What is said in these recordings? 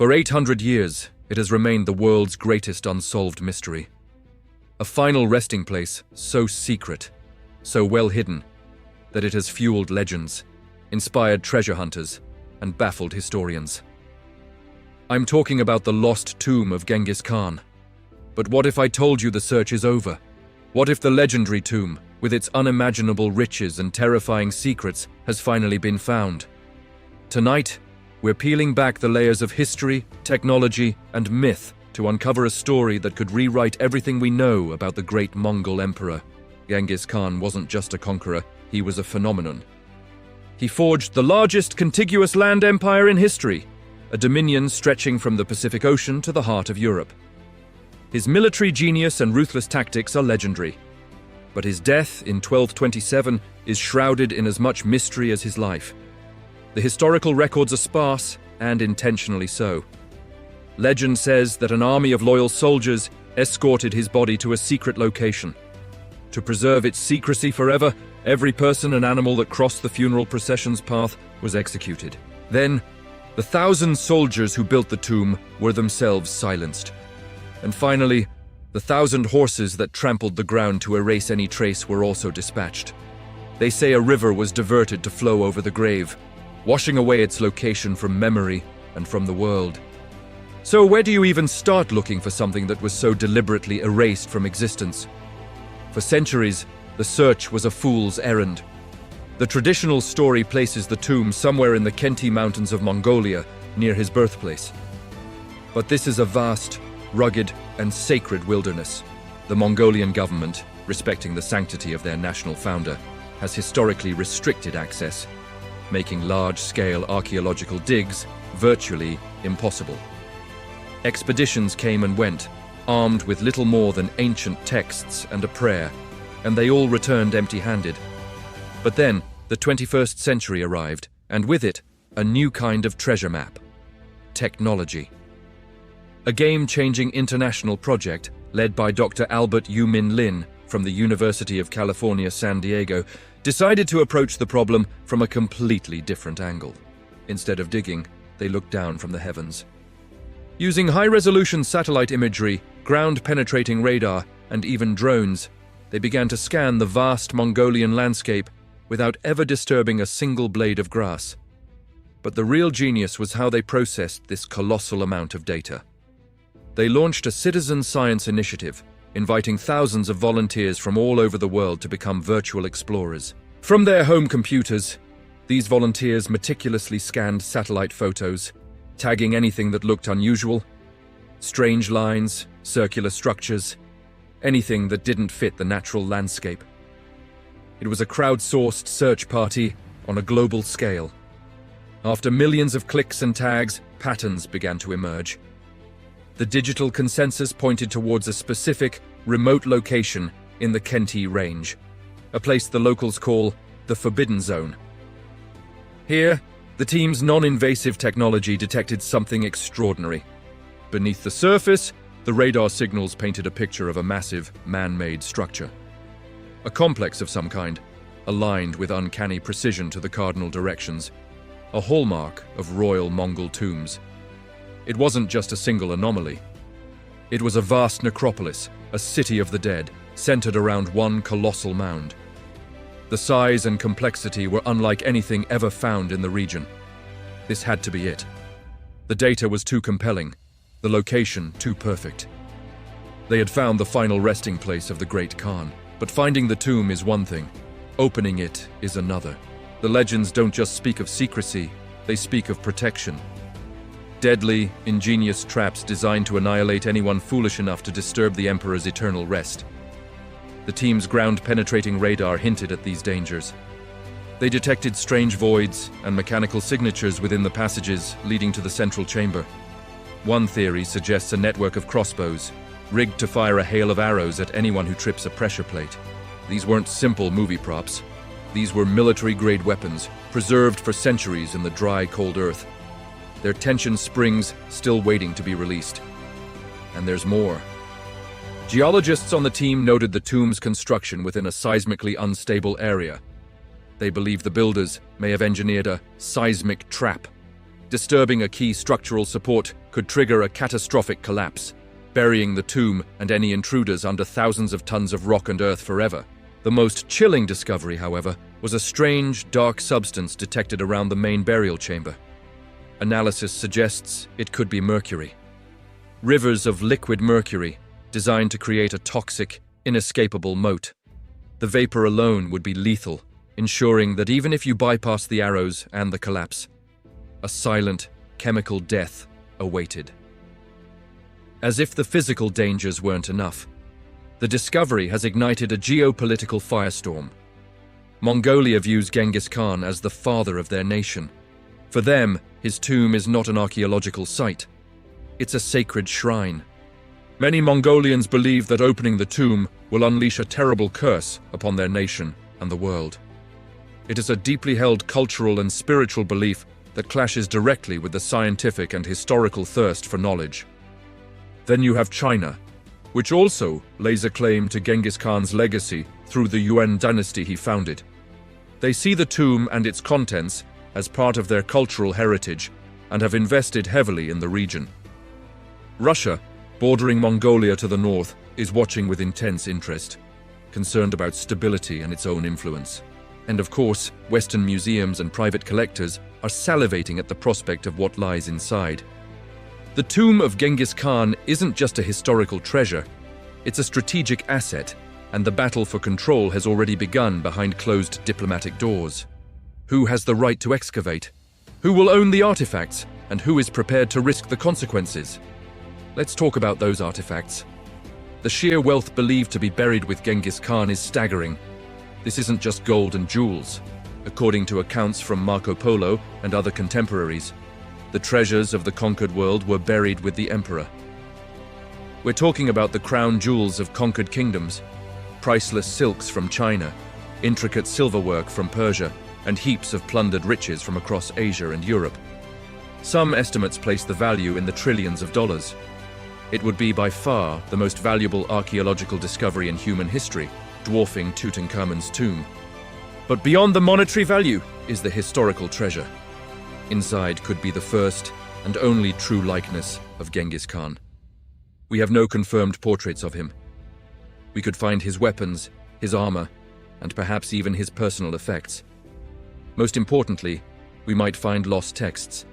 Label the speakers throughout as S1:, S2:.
S1: For 800 years, it has remained the world's greatest unsolved mystery. A final resting place so secret, so well hidden, that it has fueled legends, inspired treasure hunters, and baffled historians. I'm talking about the lost tomb of Genghis Khan. But what if I told you the search is over? What if the legendary tomb, with its unimaginable riches and terrifying secrets, has finally been found? Tonight, we're peeling back the layers of history, technology, and myth to uncover a story that could rewrite everything we know about the great Mongol emperor. Genghis Khan wasn't just a conqueror, he was a phenomenon. He forged the largest contiguous land empire in history, a dominion stretching from the Pacific Ocean to the heart of Europe. His military genius and ruthless tactics are legendary, but his death in 1227 is shrouded in as much mystery as his life. The historical records are sparse, and intentionally so. Legend says that an army of loyal soldiers escorted his body to a secret location. To preserve its secrecy forever, every person and animal that crossed the funeral procession's path was executed. Then, the 1,000 soldiers who built the tomb were themselves silenced. And finally, the 1,000 horses that trampled the ground to erase any trace were also dispatched. They say a river was diverted to flow over the grave, washing away its location from memory and from the world. So where do you even start looking for something that was so deliberately erased from existence? For centuries, the search was a fool's errand. The traditional story places the tomb somewhere in the Khentii mountains of Mongolia, near his birthplace. But this is a vast, rugged, and sacred wilderness. The Mongolian government, respecting the sanctity of their national founder, has historically restricted access, making large-scale archaeological digs virtually impossible. Expeditions came and went, armed with little more than ancient texts and a prayer, and they all returned empty-handed. But then, the 21st century arrived, and with it, a new kind of treasure map: technology. A game-changing international project led by Dr. Albert Yumin Lin from the University of California, San Diego, decided to approach the problem from a completely different angle. Instead of digging, they looked down from the heavens. Using high-resolution satellite imagery, ground-penetrating radar, and even drones, they began to scan the vast Mongolian landscape without ever disturbing a single blade of grass. But the real genius was how they processed this colossal amount of data. They launched a citizen science initiative, inviting thousands of volunteers from all over the world to become virtual explorers. From their home computers, these volunteers meticulously scanned satellite photos, tagging anything that looked unusual: strange lines, circular structures, anything that didn't fit the natural landscape. It was a crowdsourced search party on a global scale. After millions of clicks and tags, patterns began to emerge. The digital consensus pointed towards a specific, remote location in the Khentii range, a place the locals call the Forbidden Zone. Here, the team's non-invasive technology detected something extraordinary. Beneath the surface, the radar signals painted a picture of a massive, man-made structure. A complex of some kind, aligned with uncanny precision to the cardinal directions, a hallmark of royal Mongol tombs. It wasn't just a single anomaly. It was a vast necropolis, a city of the dead, centered around one colossal mound. The size and complexity were unlike anything ever found in the region. This had to be it. The data was too compelling, the location too perfect. They had found the final resting place of the great Khan, but finding the tomb is one thing, opening it is another. The legends don't just speak of secrecy, they speak of protection. Deadly, ingenious traps designed to annihilate anyone foolish enough to disturb the Emperor's eternal rest. The team's ground-penetrating radar hinted at these dangers. They detected strange voids and mechanical signatures within the passages leading to the central chamber. One theory suggests a network of crossbows, rigged to fire a hail of arrows at anyone who trips a pressure plate. These weren't simple movie props. These were military-grade weapons, preserved for centuries in the dry, cold earth. Their tension springs still waiting to be released. And there's more. Geologists on the team noted the tomb's construction within a seismically unstable area. They believe the builders may have engineered a seismic trap, Disturbing a key structural support could trigger a catastrophic collapse, burying the tomb and any intruders under thousands of tons of rock and earth forever. The most chilling discovery, however, was a strange, dark substance detected around the main burial chamber. Analysis suggests it could be mercury. Rivers of liquid mercury, designed to create a toxic, inescapable moat. The vapor alone would be lethal, ensuring that even if you bypass the arrows and the collapse, a silent, chemical death awaited. As if the physical dangers weren't enough, the discovery has ignited a geopolitical firestorm. Mongolia views Genghis Khan as the father of their nation. For them, his tomb is not an archaeological site. It's a sacred shrine. Many Mongolians believe that opening the tomb will unleash a terrible curse upon their nation and the world. It is a deeply held cultural and spiritual belief that clashes directly with the scientific and historical thirst for knowledge. Then you have China, which also lays a claim to Genghis Khan's legacy through the Yuan dynasty he founded. They see the tomb and its contents as part of their cultural heritage and have invested heavily in the region. Russia, bordering Mongolia to the north, is watching with intense interest, concerned about stability and its own influence. And of course, Western museums and private collectors are salivating at the prospect of what lies inside. The tomb of Genghis Khan isn't just a historical treasure, it's a strategic asset, and the battle for control has already begun behind closed diplomatic doors. Who has the right to excavate? Who will own the artifacts? And who is prepared to risk the consequences? Let's talk about those artifacts. The sheer wealth believed to be buried with Genghis Khan is staggering. This isn't just gold and jewels. According to accounts from Marco Polo and other contemporaries, the treasures of the conquered world were buried with the emperor. We're talking about the crown jewels of conquered kingdoms, priceless silks from China, intricate silverwork from Persia, and heaps of plundered riches from across Asia and Europe. Some estimates place the value in the trillions of dollars. It would be by far the most valuable archaeological discovery in human history, dwarfing Tutankhamun's tomb. But beyond the monetary value is the historical treasure. Inside could be the first and only true likeness of Genghis Khan. We have no confirmed portraits of him. We could find his weapons, his armor, and perhaps even his personal effects. Most importantly, we might find lost texts.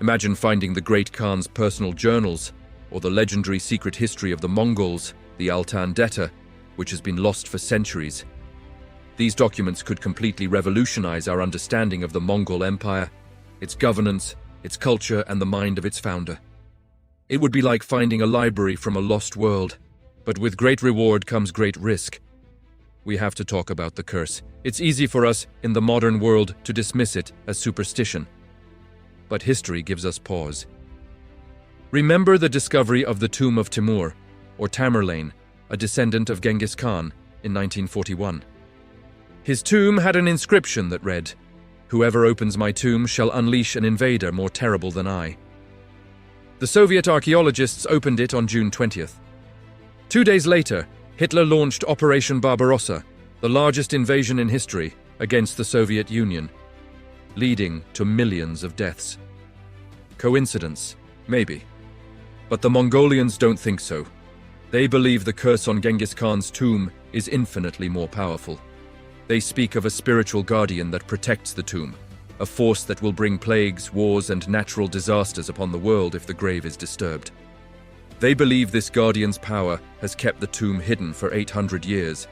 S1: Imagine finding the great Khan's personal journals, or the legendary secret history of the Mongols, the Altan Detta, which has been lost for centuries. These documents could completely revolutionize our understanding of the Mongol Empire, its governance, its culture, and the mind of its founder. It would be like finding a library from a lost world, but with great reward comes great risk. We have to talk about the curse. It's easy for us in the modern world to dismiss it as superstition, but history gives us pause. Remember the discovery of the tomb of Timur, or Tamerlane, a descendant of Genghis Khan, in 1941. His tomb had an inscription that read, "Whoever opens my tomb shall unleash an invader more terrible than I." The Soviet archaeologists opened it on June 20th. 2 days later, Hitler launched Operation Barbarossa, the largest invasion in history, against the Soviet Union, leading to millions of deaths. Coincidence? Maybe. But the Mongolians don't think so. They believe the curse on Genghis Khan's tomb is infinitely more powerful. They speak of a spiritual guardian that protects the tomb, a force that will bring plagues, wars, and natural disasters upon the world if the grave is disturbed. They believe this guardian's power has kept the tomb hidden for 800 years,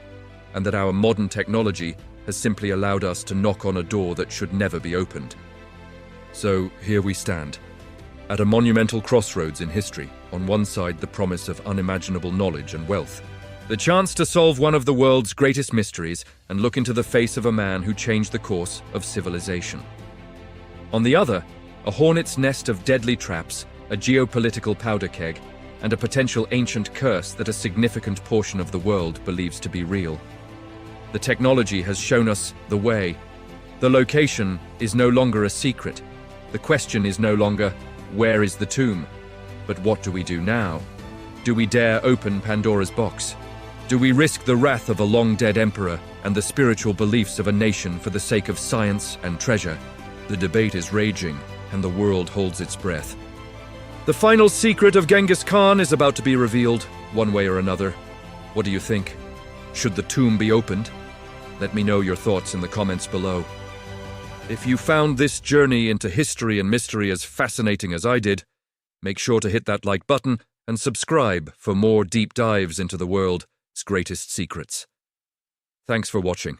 S1: and that our modern technology has simply allowed us to knock on a door that should never be opened. So here we stand, at a monumental crossroads in history. On one side, the promise of unimaginable knowledge and wealth, the chance to solve one of the world's greatest mysteries and look into the face of a man who changed the course of civilization. On the other, a hornet's nest of deadly traps, a geopolitical powder keg, and a potential ancient curse that a significant portion of the world believes to be real. The technology has shown us the way. The location is no longer a secret. The question is no longer, where is the tomb? But what do we do now? Do we dare open Pandora's box? Do we risk the wrath of a long-dead emperor and the spiritual beliefs of a nation for the sake of science and treasure? The debate is raging, and the world holds its breath. The final secret of Genghis Khan is about to be revealed, one way or another. What do you think? Should the tomb be opened? Let me know your thoughts in the comments below. If you found this journey into history and mystery as fascinating as I did, make sure to hit that like button and subscribe for more deep dives into the world's greatest secrets. Thanks for watching.